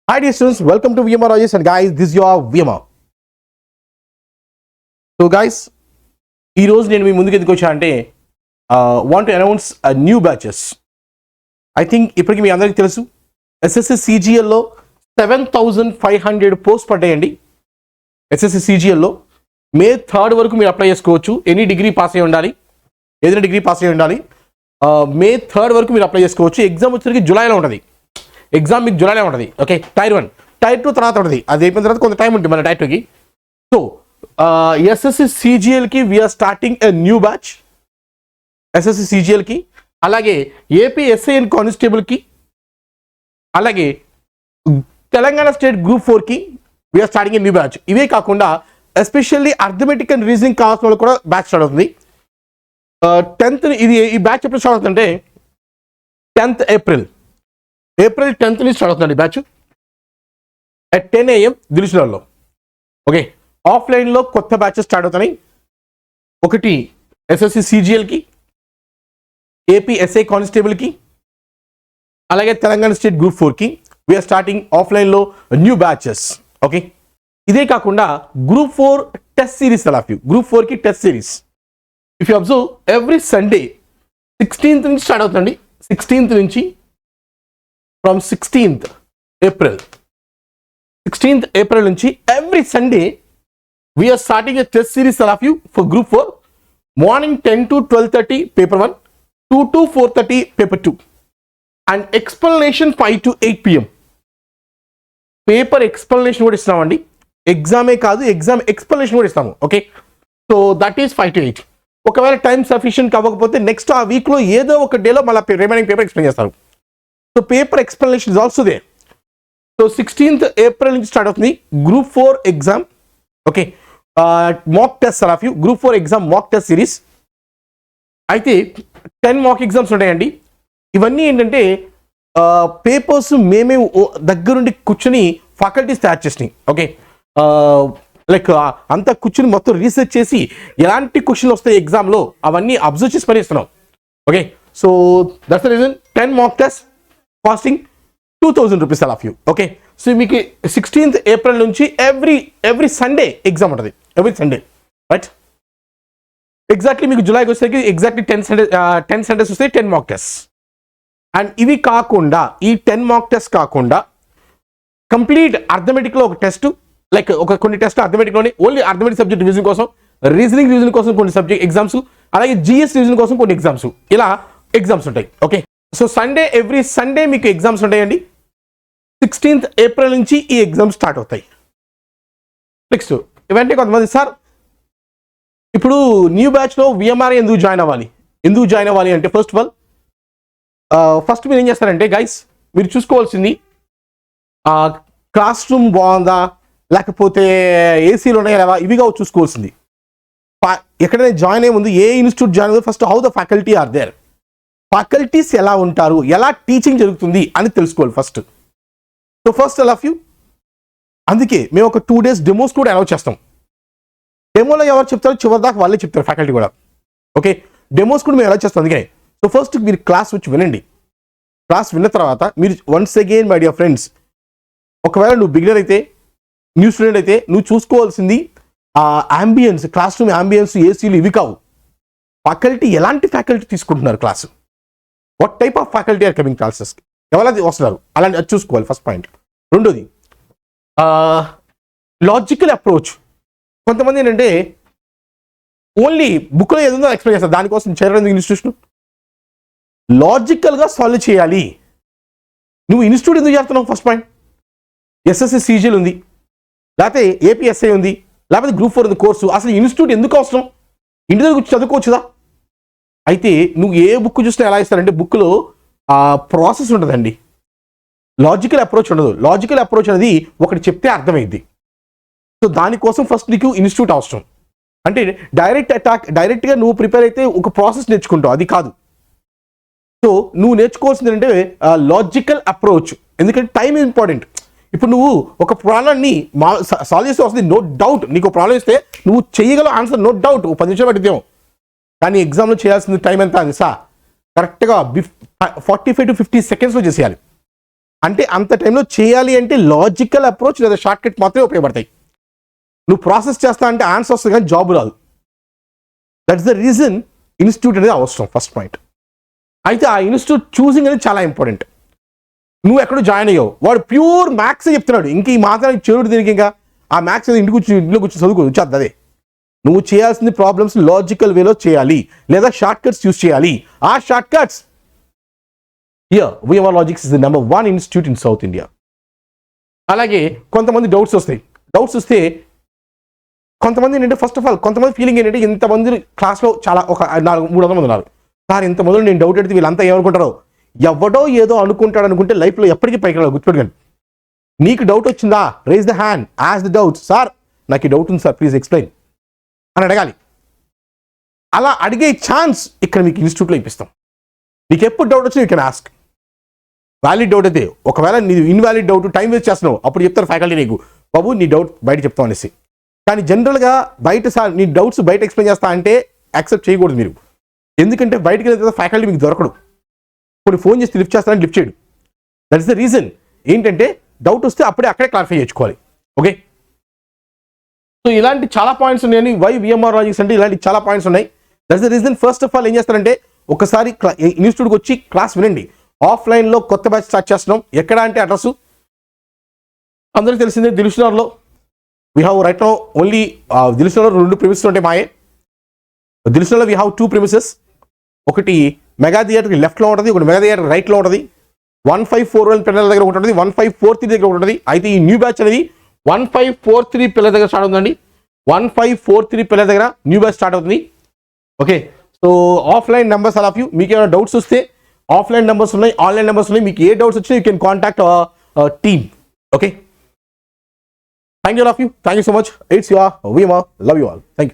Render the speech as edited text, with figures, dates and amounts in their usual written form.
Hi dear students, welcome to VMR Rajesh and guys, this is your VMR. So guys, ఈ రోజు నేను మీ ముందుకు ఎందుకు వచ్చా అంటే want to announce new batches. I think ఇప్పటికి మీ అందరికీ తెలుసు ఎస్ఎస్సి సిజిఎల్లో 7,500 పోస్ట్ పడ్డాయండి. ఎస్ఎస్సి సిజిఎల్లో May 3rd వరకు మీరు అప్లై చేసుకోవచ్చు. ఎనీ డిగ్రీ పాస్ అయి ఉండాలి, ఏదైనా డిగ్రీ పాస్ అయి ఉండాలి. May 3rd వరకు మీరు అప్లై చేసుకోవచ్చు. ఎగ్జామ్ వచ్చేసరికి జూలైలో ఉంటుంది. ఎగ్జామ్ మీకు జూలైలో ఉంటుంది. ఓకే, టైర్ 1 టైర్ 2 తర్వాత ఉంటుంది. అది అయిపోయిన తర్వాత కొంత టైం ఉంటుంది మన టైర్ 2కి. సో ఎస్ఎస్సి సిజిఎల్కి we're starting a new batch. SSC సిజిఎల్కి, అలాగే ఏపీ ఎస్ఐ అండ్ కానిస్టేబుల్కి, అలాగే తెలంగాణ స్టేట్ గ్రూప్ 4కి we're starting a new batch. ఇవే కాకుండా ఎస్పెషల్లీ అర్థమెటిక్ అండ్ రీజనింగ్ కావాల్సిన వాళ్ళు కూడా బ్యాచ్ స్టార్ట్ అవుతుంది. 10th ఈ బ్యాచ్ ఎప్పుడు స్టార్ట్ అవుతుందంటే 10th April 10th స్టార్ట్ అవుతుందండి బ్యాచ్ at 10 AM దిల్సుఖ్నగర్లో. ఓకే, ఆఫ్లైన్లో కొత్త బ్యాచెస్ స్టార్ట్ అవుతున్నాయి. ఒకటి ఎస్ఎస్సి సిజిఎల్కి, ఏపీ ఎస్ఐ కానిస్టేబుల్కి, అలాగే తెలంగాణ స్టేట్ గ్రూప్ 4కి వీఆర్ స్టార్టింగ్ ఆఫ్లైన్లో న్యూ బ్యాచెస్. ఓకే, ఇదే కాకుండా గ్రూప్ 4 టెస్ట్ సిరీస్ గ్రూప్ 4కి test series. If you observe every Sunday 16th నుంచి స్టార్ట్ అవుతుందండి. 16th నుంచి ఫ్రమ్ 16th April నుంచి every Sunday we're starting a test series for group 4. Morning 10 to 12:30 paper 1, 2 to 4:30 paper 2, and explanation 5 to 8 PM. Paper explanation కూడా ఇస్తున్నామండి. ఎగ్జామే కాదు, exam explanation కూడా ఇస్తాము. Okay, so that is 5 to 8. ఒకవేళ time sufficient అవ్వకపోతే next ఆ వీక్లో ఏదో ఒక డేలో మళ్ళీ రిమైనింగ్ పేపర్ ఎక్స్ప్లెయిన్ చేస్తారు. So paper explanation is also they. So 16th April నుంచి స్టార్ట్ అవుతుంది group 4 exam. Okay, mock test group 4 exam mock test series. అయితే 10 మాక్ ఎగ్జామ్స్ ఉంటాయండి. ఇవన్నీ ఏంటంటే పేపర్స్ మేమే దగ్గరుండి కూర్చొని ఫ్యాకల్టీస్ తయారు చేసినాయి. ఓకే, లైక్ అంతా కూర్చొని మొత్తం రీసెర్చ్ చేసి ఎలాంటి క్వశ్చన్లు వస్తాయి ఎగ్జామ్లో అవన్నీ అబ్జర్వ్ చేసి పని ఇస్తున్నాం. Okay, so that's the reason 10 mock test costing 2,000 rupees okay, so మీకు 16th April నుంచి ఎవ్రీ సండే ఎగ్జామ్ ఉంటుంది. Every Sunday, right? ఎగ్జాక్ట్లీ మీకు జూలైకి వచ్చేసరికి ఎగ్జాక్ట్లీ 10 సండేస్ వస్తాయి, 10 మాక్ టెస్ట్. అండ్ ఇవి కాకుండా ఈ 10 మాక్ టెస్ట్ కాకుండా కంప్లీట్ అర్థమెటిక్లో ఒక టెస్ట్, లైక్ కొన్ని టెస్ట్ అర్థమెటిక్లోనే ఓన్లీ అర్థమెటిక్ సబ్జెక్ట్ రివిజన్ కోసం, రీజనింగ్ కోసం కొన్ని సబ్జెక్ట్ ఎగ్జామ్స్, అలాగే జిఎస్ రివిజన్ కోసం కొన్ని ఎగ్జామ్స్, ఇలా ఎగ్జామ్స్ ఉంటాయి. ఓకే, సో ఎవ్రీ సండే మీకు ఎగ్జామ్స్ ఉంటాయండి. 16th April నుంచి ఈ ఎగ్జామ్స్ స్టార్ట్ అవుతాయి. నెక్స్ట్ ఇవన్నీ కొంతమంది సార్ ఇప్పుడు న్యూ బ్యాచ్లో విఎంఆర్ ఎందుకు జాయిన్ అవ్వాలి అంటే ఫస్ట్ మీరు ఏం చేస్తారంటే గైస్, మీరు చూసుకోవాల్సింది క్లాస్ రూమ్ బాగుందా లేకపోతే ఏసీలు ఉన్నాయా లేవా, ఇవిగా చూసుకోవాల్సింది. ఎక్కడైనా జాయిన్ అయ్యే ముందు ఏ ఇన్స్టిట్యూట్ జాయిన్ అయ్యే first how the faculty are there, faculties ఎలా ఉంటారు, ఎలా టీచింగ్ జరుగుతుంది అని తెలుసుకోవాలి ఫస్ట్. సో ఫస్ట్ అందుకే మేము ఒక 2 days డెమోస్ కూడా అలౌ చేస్తాం. డెమోలో ఎవరు చెప్తారో చివరి దాకా వాళ్ళే చెప్తారు, ఫ్యాకల్టీ కూడా. ఓకే, డెమోస్ కూడా మేము అలౌ చేస్తాం. అందుకనే సో ఫస్ట్ మీరు క్లాస్ వచ్చి వినండి. క్లాస్ విన్న తర్వాత మీరు once again my dear friends, ఒకవేళ నువ్వు బిగినర్ అయితే, న్యూ స్టూడెంట్ అయితే నువ్వు చూసుకోవాల్సింది అంబియన్స్, క్లాస్ రూమ్ అంబియన్స్, ఏసీలు ఇవి కావు. ఫ్యాకల్టీ ఎలాంటి ఫ్యాకల్టీ తీసుకుంటున్నారు class, what type of faculty are coming క్లాసెస్కి, ఎవరైతే వస్తున్నారు అలాంటి అది చూసుకోవాలి ఫస్ట్ పాయింట్. రెండోది లాజికల్ అప్రోచ్. కొంతమంది ఏంటంటే ఓన్లీ బుక్లో ఏదో ఎక్స్ప్లెయిన్ చేస్తారు, దానికోసం చేరడం ఇన్స్టిట్యూషన్. లాజికల్గా సాల్వ్ చేయాలి. నువ్వు ఇన్స్టిట్యూట్ ఎందుకు చేస్తున్నావు? ఫస్ట్ పాయింట్, ఎస్ఎస్సి సిజిఎల్ ఉంది, లేకపోతే ఏపీఎస్ఐ ఉంది, లేకపోతే గ్రూప్ 4 ఉంది కోర్సు. అసలు ఇన్స్టిట్యూట్ ఎందుకు అవసరం? ఇంటి దగ్గర చదువుకోవచ్చుదా? అయితే నువ్వు ఏ బుక్ చూసినా ఎలా ఇస్తారంటే బుక్లో ప్రాసెస్ ఉంటుందండి, లాజికల్ అప్రోచ్ ఉండదు. లాజికల్ అప్రోచ్ అనేది ఒకటి చెప్తే అర్థమైంది. సో దానికోసం ఫస్ట్ నీకు ఇన్స్టిట్యూట్ అవసరం. అంటే డైరెక్ట్గా నువ్వు ప్రిపేర్ అయితే ఒక ప్రాసెస్ నేర్చుకుంటావు, అది కాదు. సో నువ్వు నేర్చుకోవాల్సింది ఏంటంటే లాజికల్ అప్రోచ్. ఎందుకంటే టైం ఇంపార్టెంట్. ఇప్పుడు నువ్వు ఒక ప్రాబ్లమ్ని సాల్వ్ చేస్తే వస్తుంది, నో డౌట్. నీకు ప్రాబ్లం ఇస్తే నువ్వు చేయగల ఆన్సర్ నో డౌట్ 10 నిమిషాలు పట్టిద్దాం. కానీ ఎగ్జామ్లో చేయాల్సిన టైం ఎంత అది కరెక్ట్గా 45 to 50 seconds చేసేయాలి. అంటే అంత టైంలో చేయాలి అంటే లాజికల్ అప్రోచ్ లేదా షార్ట్ కట్ మాత్రమే ఉపయోగపడతాయి. నువ్వు ప్రాసెస్ చేస్తా అంటే ఆన్సర్ వస్తుంది కానీ జాబ్ రాదు. దట్స్ ద రీజన్ ఇన్స్టిట్యూట్ అనేది అవసరం, ఫస్ట్ పాయింట్. అయితే ఆ ఇన్స్టిట్యూట్ చూసింగ్ అనేది చాలా ఇంపార్టెంట్. నువ్వు ఎక్కడో జాయిన్ అయ్యావు, వాడు ప్యూర్ మ్యాథ్స్ చెప్తున్నాడు, ఇంక ఈ మాత్రం చెరుడు దీనికి ఇంకా ఆ మ్యాథ్స్ ఇంటికి ఇంట్లో కూర్చొని చదువుకో వచ్చేది. అదే నువ్వు చేయాల్సింది ప్రాబ్లమ్స్ లాజికల్ వేలో చేయాలి లేదా షార్ట్ కట్స్ యూస్ చేయాలి. ఆ short cuts VMR Logics is the #1 institute in south India. అలాగే కొంతమంది డౌట్స్ వస్తే కొంతమంది ఏంటంటే ఫస్ట్ ఆఫ్ ఆల్ కొంతమంది ఫీలింగ్ ఏంటంటే ఇంతమంది క్లాస్లో చాలా ఒక 300 మంది ఉన్నారు సార్, ఇంతమంది నేను డౌట్ అడిగితే వీళ్ళంతా ఏమనుకుంటారో, ఎవడో ఏదో అనుకుంటాడు అనుకుంటే లైఫ్లో ఎప్పటికీ పైకి రాదు. గుర్తుపెట్టుకోండి, నీకు డౌట్ వచ్చిందా, raise the hand, as the doubt, sir నాకు ఈ డౌట్ ఉంది సార్ ప్లీజ్ ఎక్స్ప్లెయిన్ అని అడగాలి. అలా అడిగే ఛాన్స్ ఇక్కడ మీకు ఇన్స్టిట్యూట్లో ఇప్పిస్తాం. నీకు ఎప్పుడు డౌట్ వచ్చినా you can ask. Valid doubt అయితే, ఒకవేళ నీ ఇన్వాలిడ్ డౌట్ టైం వేస్ట్ చేస్తున్నావు అప్పుడు చెప్తారు ఫ్యాకల్టీ నీకు, బాబు నీ డౌట్ బయట చెప్తాం అనేసి. కానీ జనరల్గా బయట సార్ నీ డౌట్స్ బయట ఎక్స్ప్లెయిన్ చేస్తా అంటే యాక్సెప్ట్ చేయకూడదు మీరు. ఎందుకంటే బయటకి వెళ్తే ఫ్యాకల్టీ మీకు దొరకడు. కొన్ని ఫోన్ చేసి లిఫ్ట్ చేస్తారని లిఫ్ట్ చేయడు. That is the reason. ఏంటంటే డౌట్ వస్తే అక్కడే క్లారిఫై చేసుకోవాలి. ఓకే, సో ఇలాంటి చాలా పాయింట్స్ ఉన్నాయని VMR Logics అంటే ఇలాంటి చాలా పాయింట్స్ ఉన్నాయి. That is the reason. First of all ఏం చేస్తారంటే ఒకసారి ఇన్స్టిట్యూట్కి వచ్చి క్లాస్ వినండి. ఆఫ్లైన్లో కొత్త బ్యాచ్ స్టార్ట్ చేస్తున్నాం. ఎక్కడ అంటే అడ్రస్ అందరికీ తెలిసిందే, దిల్సుఖ్నగర్లో. We have right now only దిల్సుఖ్నగర్లో 2 ప్రిమిసెస్ ఉంటాయి మాయే. దిల్సుఖ్నగర్లో వీ హ్యావ్ 2 ప్రిమిసెస్. ఒకటి మెగా థియేటర్ లెఫ్ట్లో ఉంటుంది, ఒకటి మెగా థియేటర్ రైట్లో ఉంటుంది. 1541 పిల్లల దగ్గర ఉంటుంది, 1543 దగ్గర ఉంటుంది. అయితే ఈ న్యూ బ్యాచ్ అనేది 1543 పిల్లల దగ్గర స్టార్ట్ అవుతుందండి. 1543 పిల్లల దగ్గర న్యూ బ్యాచ్ స్టార్ట్ అవుతుంది. Okay, so offline numbers all of you, మీకు ఏమైనా డౌట్స్ వస్తే ఆఫ్లైన్ నెంబర్స్ ఉన్నాయి, ఆన్లైన్ నెంబర్స్ ఉన్నాయి. మీకు ఏ డౌట్స్ వచ్చినా you can contact team. Okay, thank you all of you, thank you so much. It's your VMR, love you all, thank you.